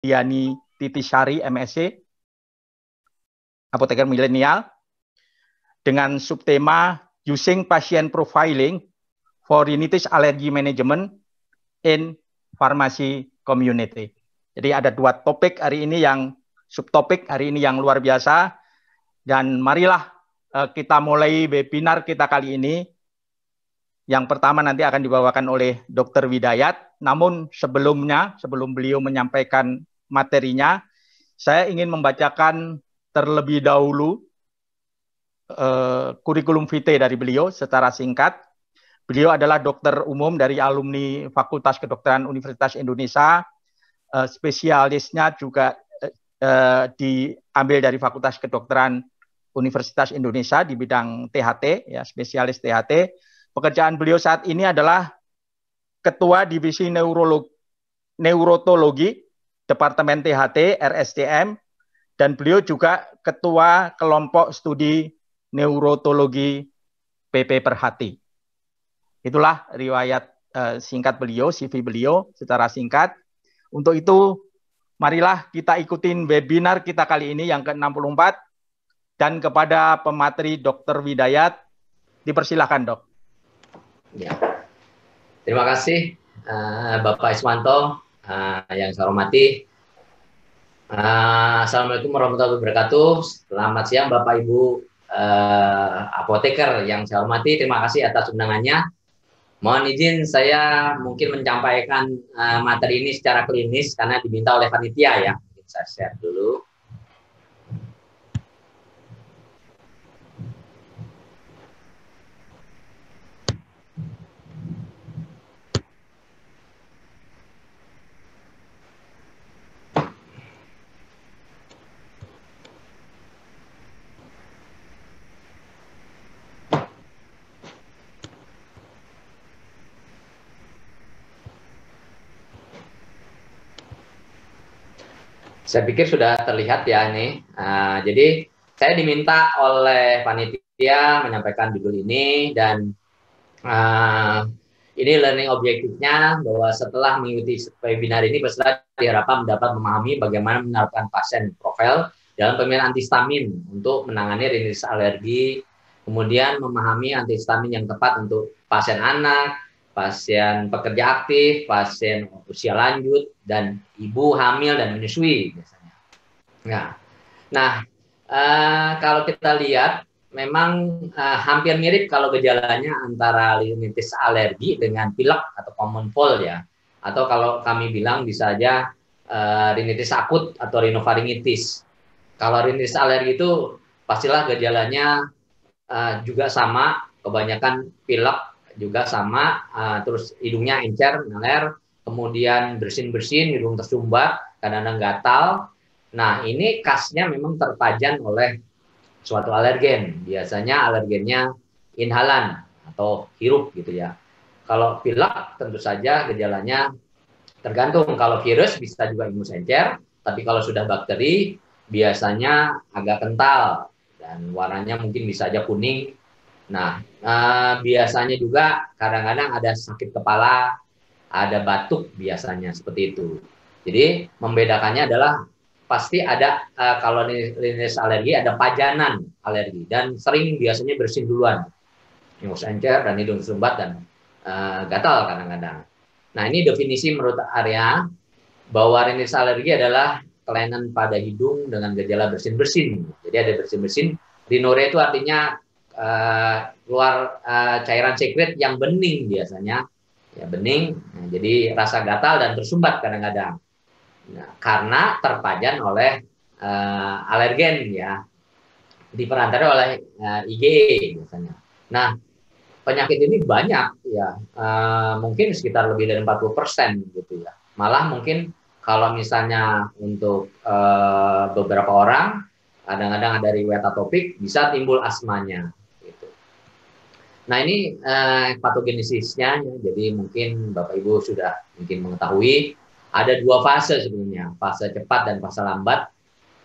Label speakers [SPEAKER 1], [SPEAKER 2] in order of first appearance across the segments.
[SPEAKER 1] Diani Titisari, MSc, apoteker milenial, dengan subtema Using Patient Profiling for Rhinitis Allergy Management in Pharmacy Community. Jadi ada dua topik hari ini yang subtopik hari ini yang luar biasa, dan marilah kita mulai webinar kita kali ini. Yang pertama nanti akan dibawakan oleh Dr. Widayat. Namun sebelum beliau menyampaikan materinya, saya ingin membacakan terlebih dahulu kurikulum vitae dari beliau secara singkat. Beliau adalah dokter umum dari alumni Fakultas Kedokteran Universitas Indonesia. Spesialisnya juga diambil dari Fakultas Kedokteran Universitas Indonesia di bidang THT, ya, spesialis THT. Pekerjaan beliau saat ini adalah Ketua Divisi Neurotologi Departemen THT RSDM, dan beliau juga Ketua Kelompok Studi Neurotologi PP Perhati. Itulah riwayat singkat beliau, CV beliau secara singkat. Untuk itu, marilah kita ikutin webinar kita kali ini yang ke-64, dan kepada pemateri Dr. Widayat, dipersilahkan, Dok.
[SPEAKER 2] Ya. Terima kasih Bapak Iswanto yang saya hormati. Assalamualaikum warahmatullahi wabarakatuh. Selamat siang Bapak Ibu apoteker yang saya hormati. Terima kasih atas undangannya. Mohon izin saya mungkin menyampaikan materi ini secara klinis karena diminta oleh panitia ya. Saya share dulu. Saya pikir sudah terlihat ya ini. Jadi saya diminta oleh panitia menyampaikan judul ini, dan ini learning objektifnya bahwa setelah mengikuti webinar ini peserta diharapkan dapat memahami bagaimana menerapkan pasien profil dalam pemilihan antihistamin untuk menangani rhinitis alergi, kemudian memahami antihistamin yang tepat untuk pasien anak, pasien pekerja aktif, pasien usia lanjut, dan ibu hamil dan menyusui biasanya. Nah, kalau kita lihat memang hampir mirip kalau gejalanya antara rhinitis alergi dengan pilek atau common cold ya, atau kalau kami bilang bisa aja rhinitis akut atau rhinofaringitis. Kalau rhinitis alergi itu pastilah gejalanya juga sama, kebanyakan pilek juga sama, terus hidungnya encer, meler, kemudian bersin-bersin, hidung tersumbat, kadang-kadang gatal. Nah, ini khasnya memang terpajan oleh suatu alergen. Biasanya alergennya inhalan atau hirup gitu ya. Kalau pilek tentu saja gejalanya tergantung. Kalau virus bisa juga ingus encer, tapi kalau sudah bakteri biasanya agak kental dan warnanya mungkin bisa aja kuning. Nah, biasanya juga kadang-kadang ada sakit kepala, ada batuk biasanya seperti itu. Jadi membedakannya adalah pasti ada kalau rhinitis alergi ada pajanan alergi dan sering biasanya bersin duluan, ingus encer dan hidung tersumbat dan gatal kadang-kadang. Nah, ini definisi menurut area bahwa rhinitis alergi adalah kelainan pada hidung dengan gejala bersin-bersin. Jadi ada bersin-bersin. Rhinorrhea itu artinya keluar cairan sekret yang bening biasanya, ya bening. Nah, jadi rasa gatal dan tersumbat kadang-kadang. Nah, karena terpajan oleh alergen ya, diperantara oleh IgE biasanya. Nah, penyakit ini banyak ya, mungkin sekitar lebih dari 40% gitu ya. Malah mungkin kalau misalnya untuk beberapa orang kadang-kadang ada riwayat atopik bisa timbul asmanya. Nah, ini patogenesisnya, jadi mungkin Bapak Ibu sudah mungkin mengetahui ada dua fase sebenarnya, fase cepat dan fase lambat.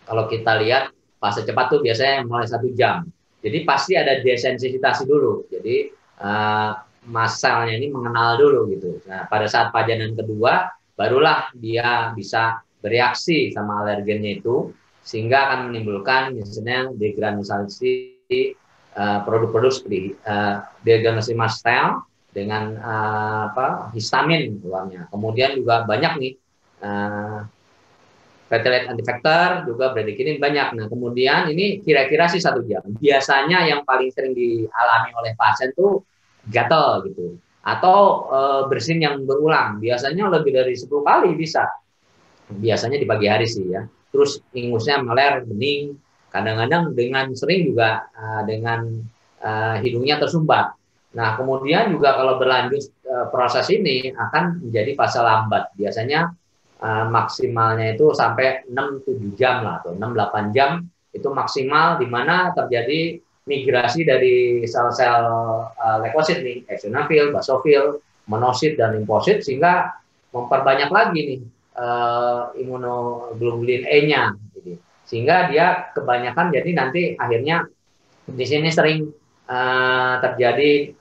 [SPEAKER 2] Kalau kita lihat fase cepat tuh biasanya mulai 1 jam, jadi pasti ada desensitasi dulu, jadi masalnya ini mengenal dulu gitu. Nah, pada saat pajanan kedua barulah dia bisa bereaksi sama alergennya itu, sehingga akan menimbulkan misalnya degranulisasi produk-produk seperti degranulisasi mast cell dengan histamin keluarnya. Kemudian juga banyak nih platelet antifactor juga bradikinin banyak. Nah, kemudian ini kira-kira sih 1 jam. Biasanya yang paling sering dialami oleh pasien tuh gatal gitu, atau bersin yang berulang. Biasanya lebih dari 10 kali bisa. Biasanya di pagi hari sih ya. Terus ingusnya meler, bening. Kadang-kadang dengan sering juga dengan hidungnya tersumbat. Nah, kemudian juga kalau berlanjut proses ini akan menjadi fase lambat. Biasanya maksimalnya itu sampai 6-7 jam lah, atau 6-8 jam itu maksimal, di mana terjadi migrasi dari sel-sel leukosit nih, eosinofil, basofil, monosit, dan limfosit, sehingga memperbanyak lagi nih imunoglobulin E-nya, gitu. Sehingga dia kebanyakan, jadi nanti akhirnya di sini sering terjadi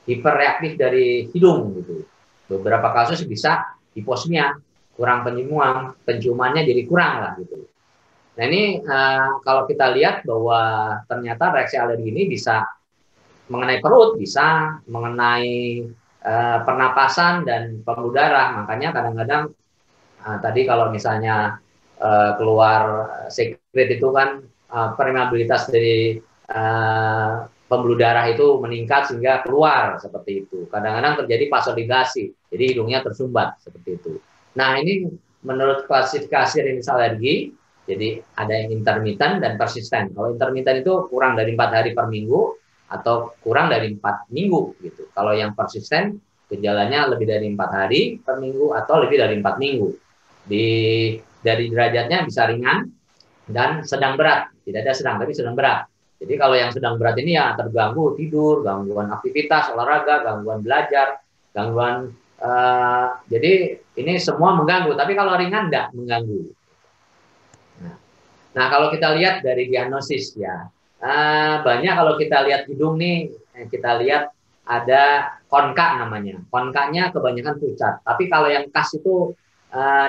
[SPEAKER 2] hiperreaktif dari hidung gitu. Beberapa kasus bisa hiposmia, kurang penciumannya jadi kurang lah gitu. Nah ini kalau kita lihat bahwa ternyata reaksi alergi ini bisa mengenai perut, bisa mengenai pernapasan dan pembuluh darah. Makanya kadang-kadang tadi kalau misalnya keluar sekret itu kan permeabilitas dari pembuluh darah itu meningkat sehingga keluar seperti itu. Kadang-kadang terjadi vasodilasi, jadi hidungnya tersumbat seperti itu. Nah ini menurut klasifikasi rinitis alergi, jadi ada yang intermittent dan persisten. Kalau intermittent itu kurang dari 4 hari per minggu atau kurang dari 4 minggu gitu. Kalau yang persisten gejalanya lebih dari 4 hari per minggu atau lebih dari 4 minggu. Dari derajatnya bisa ringan dan sedang berat. Tidak ada sedang, tapi sedang berat. Jadi kalau yang sedang berat ini ya terganggu tidur, gangguan aktivitas, olahraga, gangguan belajar, gangguan jadi ini semua mengganggu. Tapi kalau ringan enggak mengganggu. Nah kalau kita lihat dari diagnosis ya, banyak kalau kita lihat hidung nih, kita lihat ada konka namanya. Konkanya kebanyakan pucat. Tapi kalau yang khas itu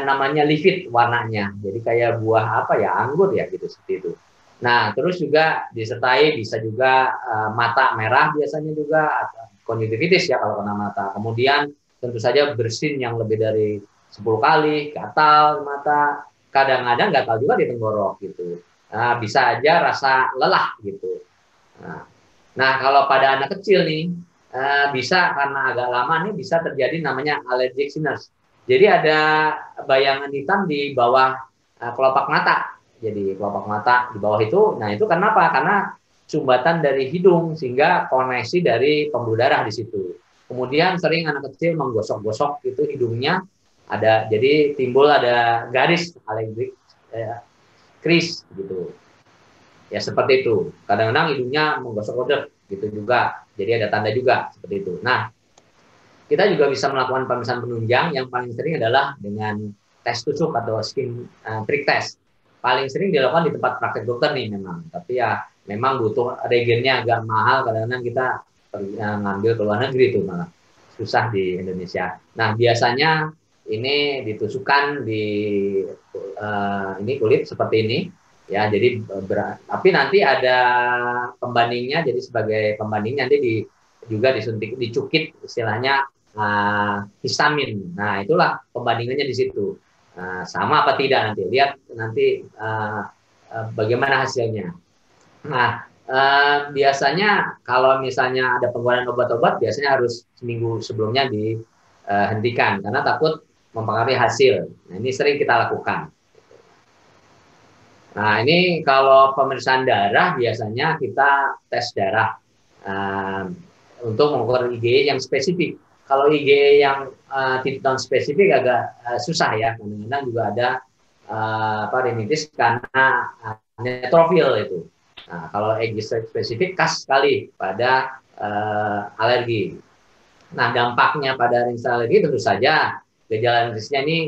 [SPEAKER 2] namanya livid warnanya. Jadi kayak buah apa ya, anggur ya gitu seperti itu. Nah, terus juga disertai bisa juga mata merah biasanya juga, konjungtivitis ya kalau kena mata. Kemudian tentu saja bersin yang lebih dari 10 kali, gatal mata, kadang-kadang gatal juga di tenggorok gitu. Nah, bisa aja rasa lelah gitu. Nah, kalau pada anak kecil nih, bisa karena agak lama nih bisa terjadi namanya allergic sinus. Jadi ada bayangan hitam di bawah kelopak mata. Jadi kelopak mata di bawah itu, nah itu kenapa? Karena sumbatan dari hidung sehingga koneksi dari pembuluh darah di situ. Kemudian sering anak kecil menggosok-gosok itu hidungnya, ada jadi timbul ada garis allergic crease gitu. Ya seperti itu. Kadang-kadang hidungnya menggosok-gosok gitu juga. Jadi ada tanda juga seperti itu. Nah, kita juga bisa melakukan pemeriksaan penunjang. Yang paling sering adalah dengan tes tusuk atau skin prick test. Paling sering dilakukan di tempat praktek dokter nih memang. Tapi ya memang butuh reagennya agak mahal. Kadang-kadang kita ngambil ke luar negeri itu malah susah di Indonesia. Nah biasanya ini ditusukkan di ini kulit seperti ini. Ya, jadi tapi nanti ada pembandingnya. Jadi sebagai pembanding nanti juga disuntik, dicukit istilahnya histamin. Nah, itulah pembandingannya di situ. Sama apa tidak nanti, lihat nanti bagaimana hasilnya. Nah, biasanya kalau misalnya ada penggunaan obat-obat, biasanya harus seminggu sebelumnya dihentikan karena takut mempengaruhi hasil. Nah, ini sering kita lakukan. Nah, ini kalau pemeriksaan darah biasanya kita tes darah untuk mengukur IgE yang spesifik. Kalau IgE yang tidak spesifik agak susah ya. Kadang-kadang juga ada rinitis karena neutrofil itu. Nah, kalau IgE spesifik khas sekali pada alergi. Nah, dampaknya pada rinitis alergi tentu saja gejala rinitisnya ini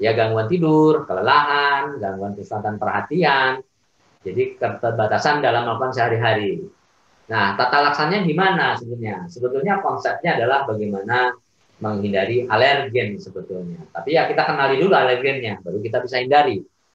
[SPEAKER 2] ya gangguan tidur, kelelahan, gangguan kesehatan perhatian, jadi keterbatasan dalam melakukan sehari-hari. Nah, tata laksananya gimana sebenarnya? Sebetulnya konsepnya adalah bagaimana menghindari alergen sebetulnya. Tapi ya kita kenali dulu alergennya, baru kita bisa hindari.